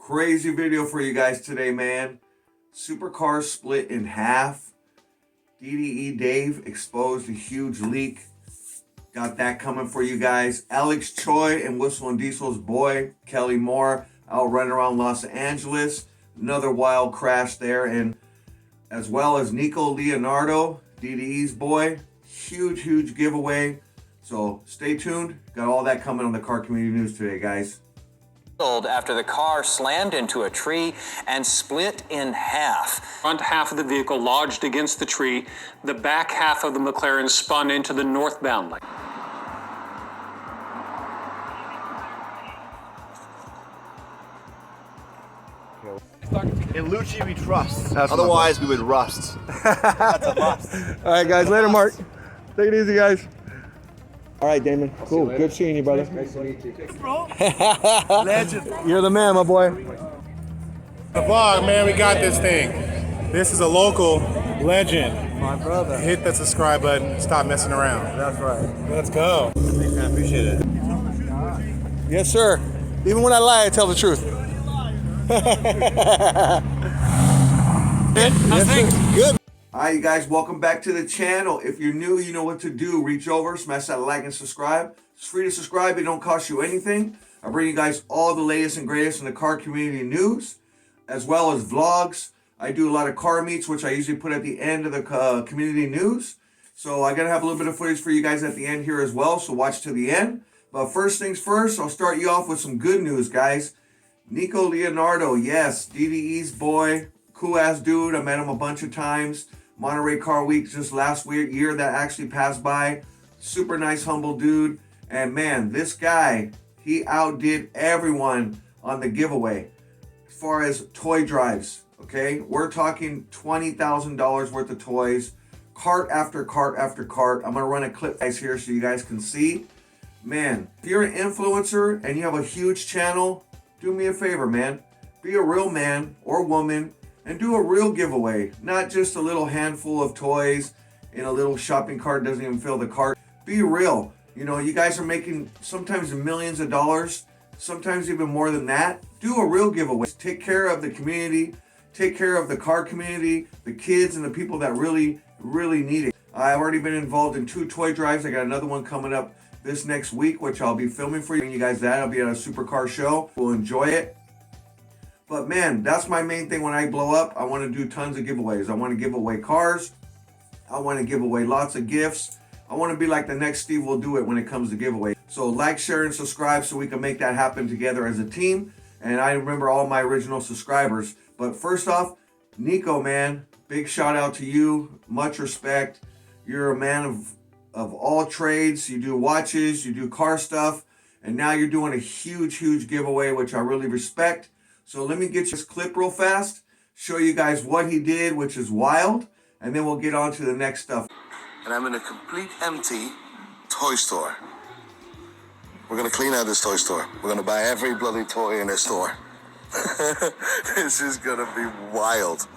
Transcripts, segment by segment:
Crazy video for you guys today, man. Supercar split in half. DDE Dave exposed a huge leak. Got that coming for you guys. Alex Choi and Whistle and Diesel's boy, Kelly Moore, out running around Los Angeles. Another wild crash there. And as well as Nico Leonardo, DDE's boy. Huge giveaway. So stay tuned. Got all that coming on the Car Community News today, guys. After the car slammed into a tree and split in half. Front half of the vehicle lodged against the tree. The back half of the McLaren spun into the northbound lane. In Lucci we trust. Otherwise we would rust. That's a must. All right, guys. Later, Mark. Take it easy, guys. All right, Damon. Cool. Good seeing you, brother. Nice to meet you. Legend. You're the man, my boy. The vlog, man, we got this thing. This is a local legend. My brother. Hit that subscribe button. Stop messing around. That's right. Let's go. Thanks, man. Appreciate it. Yes, sir. Even when I lie, I tell the truth. Good. All right, you guys, welcome back to the channel. If you're new, you know what to do. Reach over, smash that like and subscribe. It's free to subscribe. It don't cost you anything. I bring you guys all the latest and greatest in the car community news, as well as vlogs. I do a lot of car meets, which I usually put at the end of the community news. So I'm going to have a little bit of footage for you guys at the end here as well, so watch to the end. But first things first, I'll start you off with some good news, guys. Nico Leonardo, yes, DDE's boy, cool-ass dude. I met him a bunch of times. Monterey Car Week just last year that actually passed by. Super nice, humble dude. And man, this guy, he outdid everyone on the giveaway as far as toy drives, okay? We're talking $20,000 worth of toys, cart after cart after cart. I'm gonna run a clip guys here so you guys can see. Man, if you're an influencer and you have a huge channel, do me a favor, man. Be a real man or woman and do a real giveaway, not just a little handful of toys in a little shopping cart, doesn't even fill the cart. Be real. You know, you guys are making sometimes millions of dollars, sometimes even more than that. Do a real giveaway. Take care of the community, take care of the car community, the kids and the people that really need it. I've already been involved in 2 toy drives. I got another one coming up this next week, which I'll be filming for you guys. That I'll be at a Supercar show. We'll enjoy it. But man, that's my main thing when I blow up. I want to do tons of giveaways. I want to give away cars. I want to give away lots of gifts. I want to be like the next Steve Will Do It when it comes to giveaway. So like, share, and subscribe so we can make that happen together as a team. And I remember all my original subscribers. But first off, Nico, man, big shout out to you. Much respect. You're a man of all trades. You do watches, you do car stuff, and now you're doing a huge giveaway, which I really respect. So let me get you this clip real fast, show you guys what he did, which is wild, and then we'll get on to the next stuff. And I'm in a complete empty toy store. We're gonna clean out this toy store. We're gonna buy every bloody toy in this store. This is gonna be wild.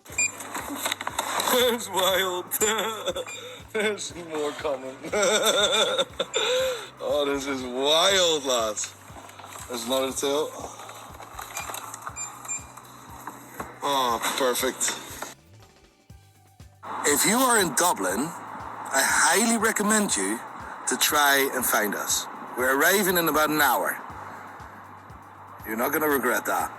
It's wild. There's more coming. Oh, this is wild, lads. There's another tail. Oh, perfect. If you are in Dublin, I highly recommend you to try and find us. We're arriving in about an hour. You're not going to regret that.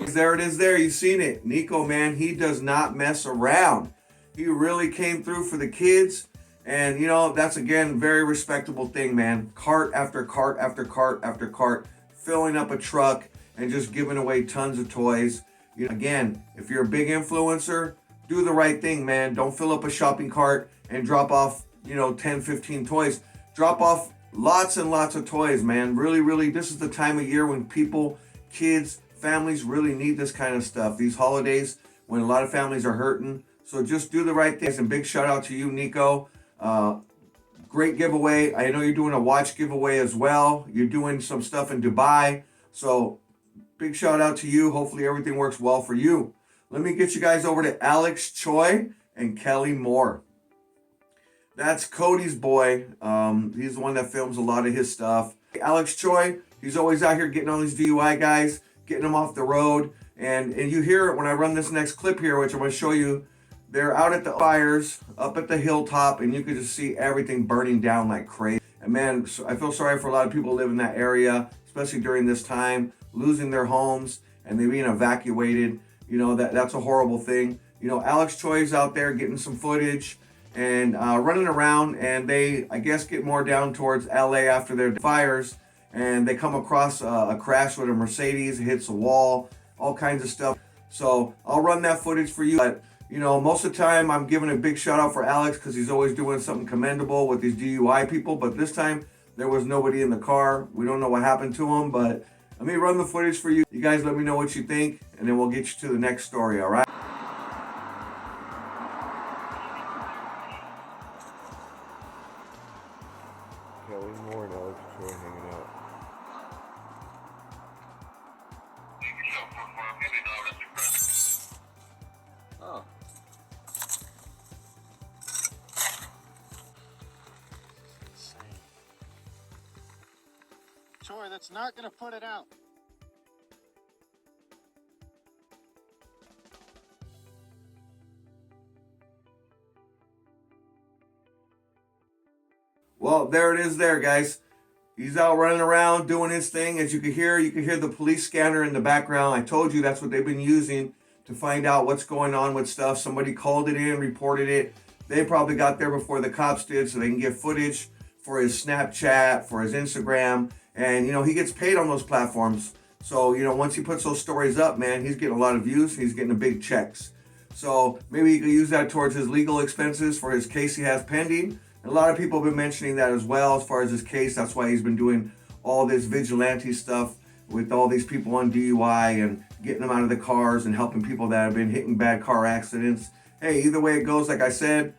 There it is there. You've seen it. Nico, man, he does not mess around. He really came through for the kids. And, you know, that's, again, very respectable thing, man. Cart after cart after cart after cart, filling up a truck and just giving away tons of toys. You know, again, if you're a big influencer, do the right thing, man. Don't fill up a shopping cart and drop off, you know, 10, 15 toys. Drop off lots and lots of toys, man. Really, this is the time of year when people, kids, families really need this kind of stuff. These holidays when a lot of families are hurting. So just do the right things. And big shout out to you, Nico. Great giveaway. I know you're doing a watch giveaway as well. You're doing some stuff in Dubai. So big shout out to you. Hopefully everything works well for you. Let me get you guys over to Alex Choi and Kelly Moore. That's Cody's boy. He's the one that films a lot of his stuff. Alex Choi, he's always out here getting all these DUI guys, getting them off the road. And you hear it when I run this next clip here, which I'm going to show you. They're out at the fires, up at the hilltop, and you can just see everything burning down like crazy. And man, I feel sorry for a lot of people who live in that area, especially during this time, losing their homes and they being evacuated. You know, that's a horrible thing. You know, Alex Choi's out there getting some footage and running around, and they, I guess, get more down towards LA after their fires, and they come across a crash with a Mercedes, it hits a wall, all kinds of stuff. So I'll run that footage for you. But you know, most of the time I'm giving a big shout out for Alex because he's always doing something commendable with these DUI people. But this time there was nobody in the car. We don't know what happened to him, but let me run the footage for you. You guys let me know what you think, and then we'll get you to the next story, all right? Kelly Moore and Alex Choi hanging out. Oh. Choi, that's not going to put it out. Well, there it is there, guys. He's out running around doing his thing. As you can hear the police scanner in the background. I told you that's what they've been using to find out what's going on with stuff. Somebody called it in, reported it. They probably got there before the cops did so they can get footage for his Snapchat, for his Instagram. And, you know, he gets paid on those platforms. So, you know, once he puts those stories up, man, he's getting a lot of views. He's getting a big checks. So maybe he could use that towards his legal expenses for his case he has pending. And a lot of people have been mentioning that as well as far as his case. That's why he's been doing all this vigilante stuff with all these people on DUI and getting them out of the cars and helping people that have been hit in bad car accidents. Hey, either way it goes, like I said,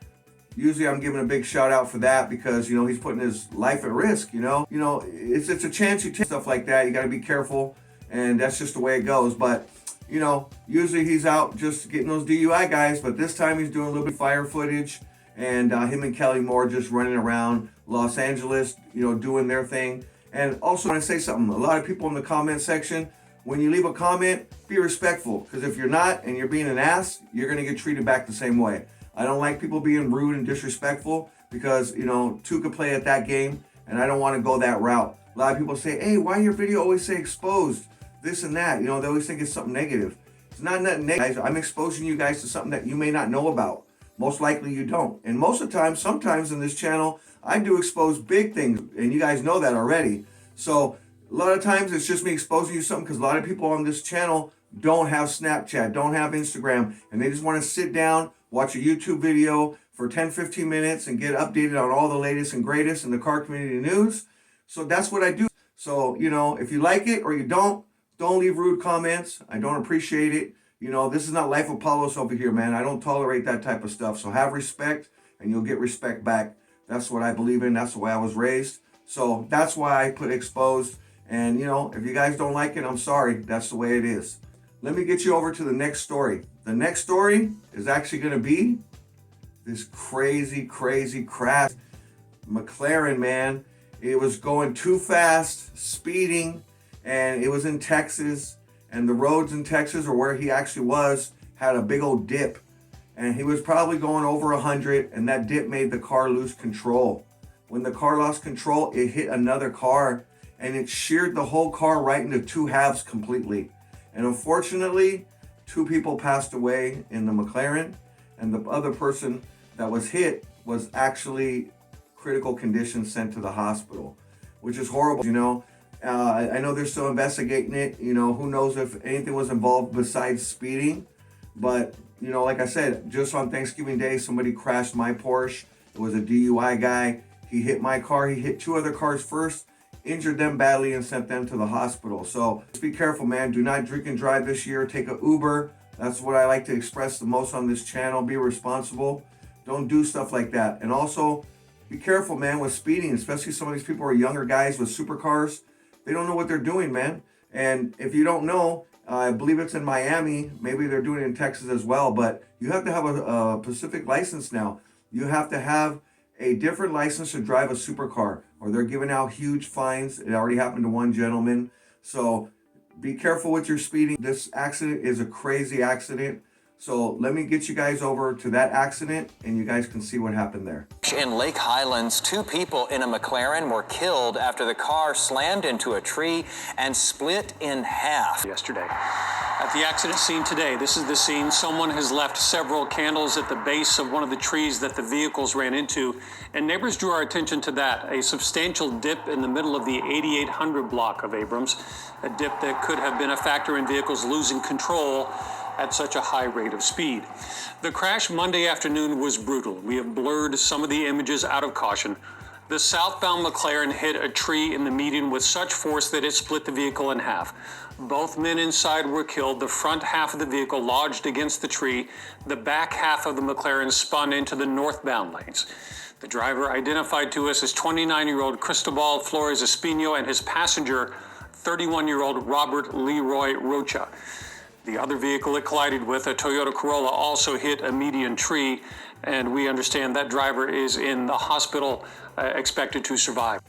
usually I'm giving a big shout out for that because, you know, he's putting his life at risk, you know. You know, it's a chance you take, stuff like that. You got to be careful, and that's just the way it goes. But, you know, usually he's out just getting those DUI guys, but this time he's doing a little bit of fire footage, and him and Kelly Moore just running around Los Angeles, you know, doing their thing. And also, I want to say something. A lot of people in the comment section, when you leave a comment, be respectful, because if you're not and you're being an ass, you're going to get treated back the same way. I don't like people being rude and disrespectful because, you know, two could play at that game, and I don't want to go that route. A lot of people say, hey, why your video always say exposed, this and that? You know, they always think it's something negative. It's not nothing negative. I'm exposing you guys to something that you may not know about. Most likely you don't. And most of the time, sometimes in this channel, I do expose big things, and you guys know that already. So a lot of times it's just me exposing you something because a lot of people on this channel don't have Snapchat, don't have Instagram, and they just want to sit down, watch a YouTube video for 10-15 minutes and get updated on all the latest and greatest in the car community news. So that's what I do. So, you know, if you like it or you don't leave rude comments. I don't appreciate it. You know, this is not Life of Paulos over here, man. I don't tolerate that type of stuff. So have respect and you'll get respect back. That's what I believe in. That's the way I was raised. So that's why I put exposed. And, you know, if you guys don't like it, I'm sorry. That's the way it is. Let me get you over to the next story. The next story is actually going to be this crazy crash. McLaren, man. It was going too fast, speeding, and it was in Texas. And the roads in Texas, or where he actually was, had a big old dip. And he was probably going over 100, and that dip made the car lose control. When the car lost control, it hit another car, and it sheared the whole car right into two halves completely. And unfortunately, 2 people passed away in the McLaren, and the other person that was hit was actually critical condition, sent to the hospital, which is horrible, you know. I know they're still investigating it. You know, who knows if anything was involved besides speeding. But, you know, like I said, just on Thanksgiving Day, somebody crashed my Porsche. It was a DUI guy. He hit my car. He hit 2 other cars first, injured them badly, and sent them to the hospital. So just be careful, man. Do not drink and drive this year. Take an Uber. That's what I like to express the most on this channel. Be responsible. Don't do stuff like that. And also, be careful, man, with speeding, especially some of these people are younger guys with supercars. They don't know what they're doing, man. And if you don't know, I believe it's in Miami. Maybe they're doing it in Texas as well. But you have to have a Pacific license now. You have to have a different license to drive a supercar, or they're giving out huge fines. It already happened to one gentleman. So be careful with your speeding. This accident is a crazy accident. So let me get you guys over to that accident and you guys can see what happened there. In Lake Highlands, 2 people in a McLaren were killed after the car slammed into a tree and split in half. Yesterday. At the accident scene today, this is the scene. Someone has left several candles at the base of one of the trees that the vehicles ran into, and neighbors drew our attention to that, a substantial dip in the middle of the 8800 block of Abrams, a dip that could have been a factor in vehicles losing control at such a high rate of speed. The crash Monday afternoon was brutal. We have blurred some of the images out of caution. The southbound McLaren hit a tree in the median with such force that it split the vehicle in half. Both men inside were killed. The front half of the vehicle lodged against the tree. The back half of the McLaren spun into the northbound lanes. The driver, identified to us as 29-year-old Cristobal Flores Espino, and his passenger, 31-year-old Robert Leroy Rocha. The other vehicle it collided with, a Toyota Corolla, also hit a median tree, and we understand that driver is in the hospital, expected to survive.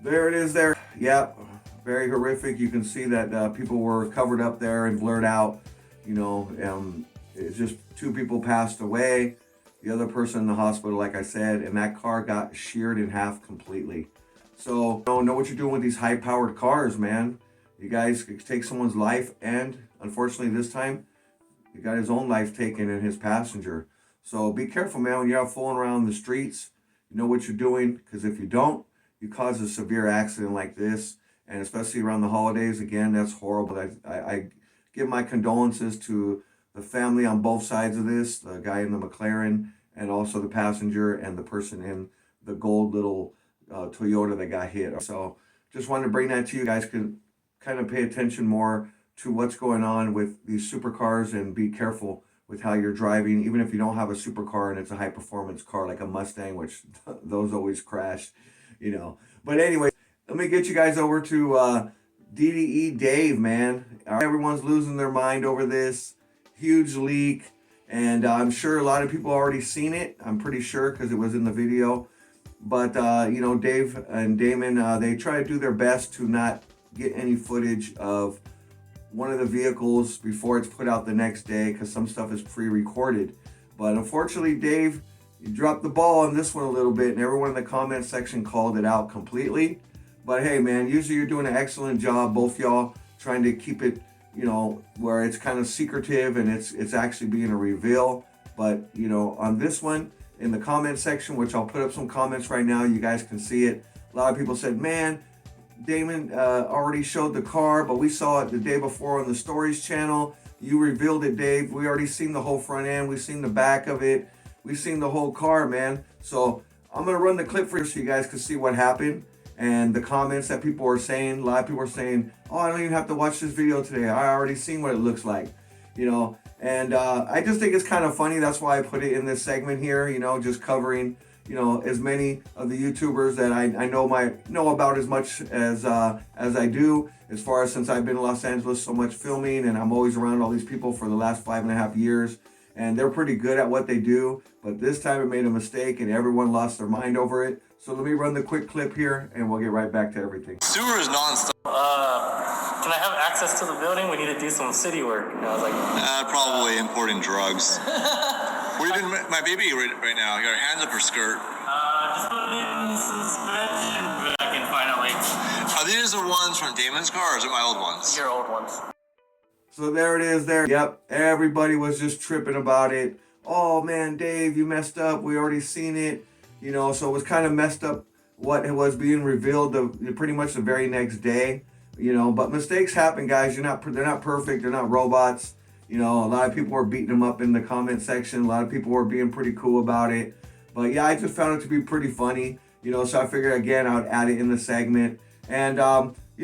There it is there. Yep, very horrific. You can see that people were covered up there and blurred out. You know, it's just 2 people passed away. The other person in the hospital, like I said, and that car got sheared in half completely. So know what you're doing with these high-powered cars, man. You guys could take someone's life, and unfortunately this time, he got his own life taken and his passenger. So be careful, man, when you're out fooling around the streets. You know what you're doing, because if you don't, you cause a severe accident like this, and especially around the holidays. Again, that's horrible. I give my condolences to the family on both sides of this, the guy in the McLaren and also the passenger and the person in the gold little Toyota that got hit. So just wanted to bring that to you. You guys can kind of pay attention more to what's going on with these supercars and be careful with how you're driving, even if you don't have a supercar and it's a high performance car like a Mustang, which those always crash, you know. But anyway, let me get you guys over to DDE Dave, man. Everyone's losing their mind over this huge leak, and I'm sure a lot of people already seen it. I'm pretty sure because it was in the video. But you know, Dave and Damon, they try to do their best to not get any footage of one of the vehicles before it's put out the next day, because some stuff is pre-recorded. But unfortunately, Dave, you dropped the ball on this one a little bit, and everyone in the comment section called it out completely. But hey, man, usually you're doing an excellent job, both y'all, trying to keep it, you know, where it's kind of secretive and it's actually being a reveal. But, you know, on this one, in the comment section, which I'll put up some comments right now, you guys can see it. A lot of people said, man, Damon already showed the car, but we saw it the day before on the stories channel. You revealed it, Dave. We already seen the whole front end. We've seen the back of it. We've seen the whole car, man. So I'm going to run the clip for you so you guys can see what happened and the comments that people are saying. A lot of people are saying, oh, I don't even have to watch this video today. I already seen what it looks like, you know. And I just think it's kind of funny. That's why I put it in this segment here, you know, just covering, you know, as many of the YouTubers that I know about as much as I do, as far as since I've been in Los Angeles so much filming, and I'm always around all these people for the last 5.5 years, and they're pretty good at what they do. But this time it made a mistake and everyone lost their mind over it. So let me run the quick clip here and we'll get right back to everything. Sewer is non-stop. Can I have access to the building? We need to do some city work. And I was like, Probably importing drugs. What are you doing, my baby, right now? You got her hands up her skirt. just put it in suspension, but I can find out like. Are these the ones from Damon's car, or is it my old ones? Your old ones. So there it is there. Yep, everybody was just tripping about it. Oh man, Dave, you messed up. We already seen it. You know, so it was kind of messed up what was being revealed pretty much the very next day. You know, but mistakes happen, guys. They're not perfect. They're not robots. You know, a lot of people were beating them up in the comment section. A lot of people were being pretty cool about it. But yeah, I just found it to be pretty funny. You know, so I figured again I would add it in the segment. And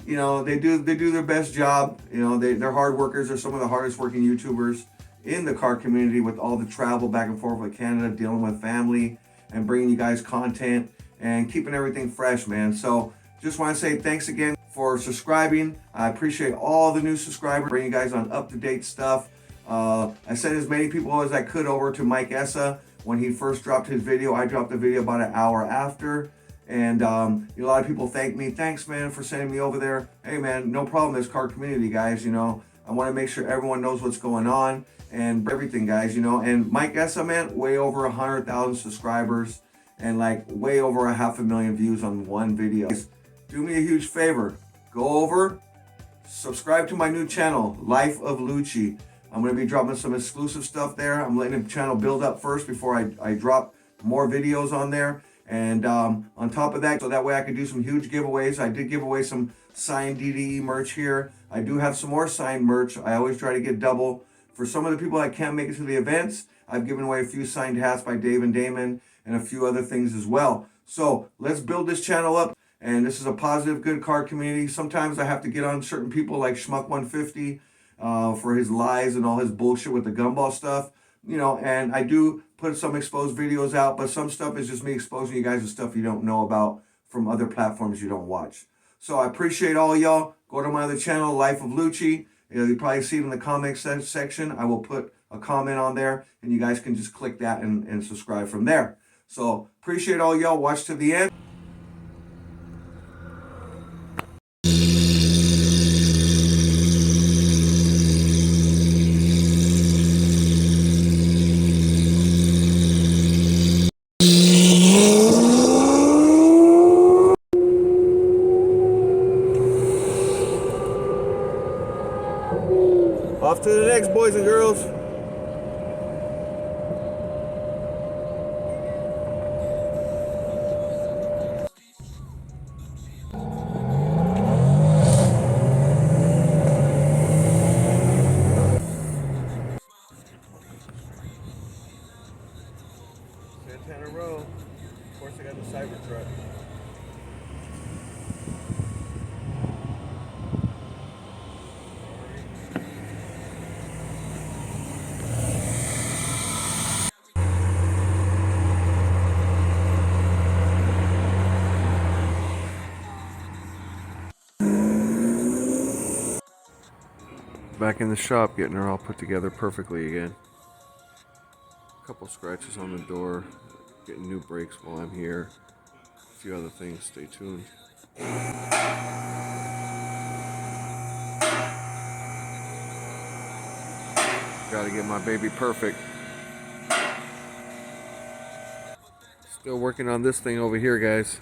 you know, they do their best job. You know, they're hard workers. They're some of the hardest working YouTubers in the car community, with all the travel back and forth with Canada, dealing with family and bringing you guys content and keeping everything fresh, man. So just want to say thanks again for subscribing. I appreciate all the new subscribers, bring you guys on up-to-date stuff. I sent as many people as I could over to Mike Essa, when he first dropped his video. I dropped the video about an hour after. And a lot of people thank me. Thanks, man, for sending me over there. Hey, man, no problem. It's car community, guys. You know, I want to make sure everyone knows what's going on and everything, guys. You know, and Mike Essa, man, way over 100,000 subscribers and like way over 500,000 views on one video. Do me a huge favor. Go over, subscribe to my new channel, Life of Lucci. I'm going to be dropping some exclusive stuff there. I'm letting the channel build up first before I drop more videos on there. And on top of that, so that way I could do some huge giveaways. I did give away some signed DDE merch here. I do have some more signed merch. I always try to get double. For some of the people that can't make it to the events, I've given away a few signed hats by Dave and Damon and a few other things as well. So let's build this channel up. And this is a positive, good car community. Sometimes I have to get on certain people like Schmuck150 for his lies and all his bullshit with the gumball stuff. You know, and I do put some exposed videos out, but some stuff is just me exposing you guys to stuff you don't know about from other platforms you don't watch. So I appreciate all y'all. Go to my other channel, Life of Lucci. You probably see it in the comments section. I will put a comment on there, and you guys can just click that and subscribe from there. So appreciate all y'all. Watch to the end. Off to the next, boys and girls. Santana Row. Of course, I got the Cybertruck. Back in the shop, getting her all put together perfectly again. A couple scratches on the door, getting new brakes while I'm here. A few other things, stay tuned. Gotta get my baby perfect. Still working on this thing over here, guys.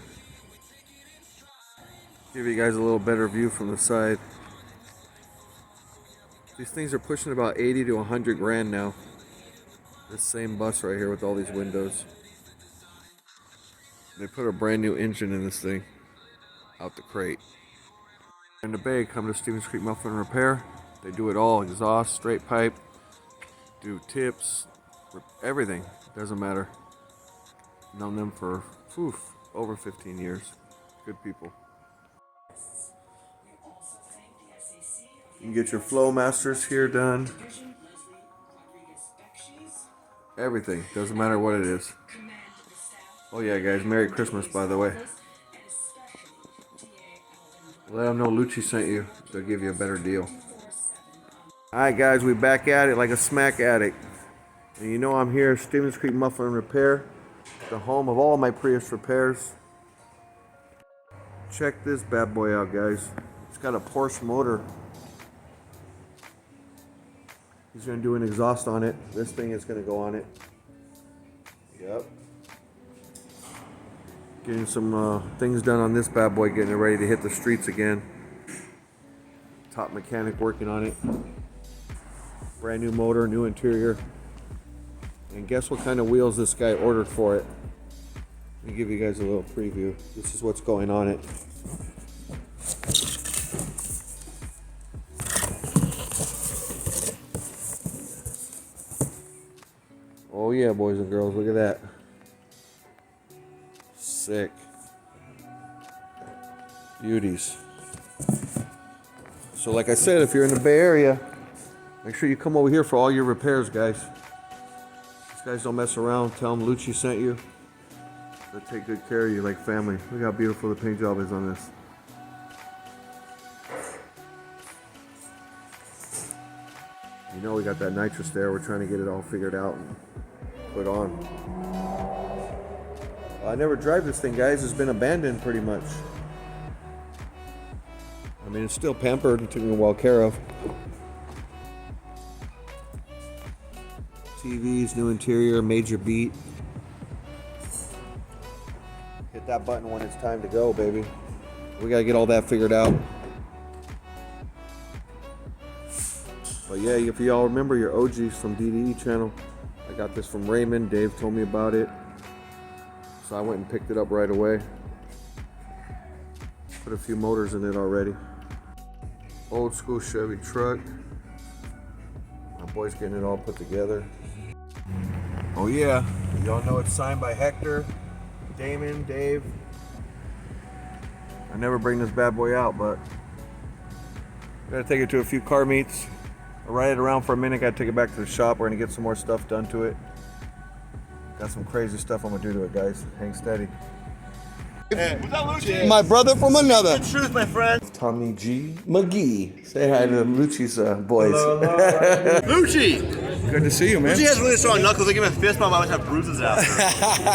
Give you guys a little better view from the side. These things are pushing about 80 to 100 grand now. This same bus right here with all these windows. They put a brand new engine in this thing. Out the crate. In the bay, come to Stevens Creek Muffler and Repair. They do it all. Exhaust, straight pipe. Do tips. Everything. Doesn't matter. Known them for over 15 years. Good people. You can get your flow masters here done. Everything. Doesn't matter what it is. Oh yeah, guys. Merry Christmas, by the way. Let them know Lucci sent you. They'll give you a better deal. Alright, guys. We back at it like a smack addict. And you know I'm here. Stevens Creek Muffler and Repair. The home of all my Prius repairs. Check this bad boy out, guys. It's got a Porsche motor. He's going to do an exhaust on it. This thing is going to go on it. Yep. Getting some things done on this bad boy, getting it ready to hit the streets again. Top mechanic working on it. Brand new motor, new interior. And guess what kind of wheels this guy ordered for it. Let me give you guys a little preview. This is what's going on it. Oh yeah, boys and girls, look at that. Sick. Beauties. So like I said, if you're in the Bay Area, make sure you come over here for all your repairs, guys. These guys don't mess around. Tell them Lucci sent you. They'll take good care of you like family. Look how beautiful the paint job is on this. You know we got that nitrous there. We're trying to get it all figured out and put on. I never drive this thing, guys. It's been abandoned pretty much. I mean, it's still pampered and taken well care of. TVs, new interior, major beat. Hit that button when it's time to go, baby. We gotta get all that figured out. But yeah, if y'all remember your OGs from DDE channel, I got this from Raymond. Dave told me about it. So I went and picked it up right away. Put a few motors in it already. Old school Chevy truck. My boy's getting it all put together. Oh yeah, y'all know it's signed by Hector, Damon, Dave. I never bring this bad boy out, but gotta take it to a few car meets. I'll ride it around for a minute, gotta take it back to the shop. We're gonna get some more stuff done to it. Got some crazy stuff I'm gonna do to it, guys. Hang steady. My brother from another. The truth, my friend. Tommy G. McGee. Say hi to Lucci's boys. Lucci! Good to see you, man. Lucci has really strong knuckles. I give him a fist bump, I always have bruises after.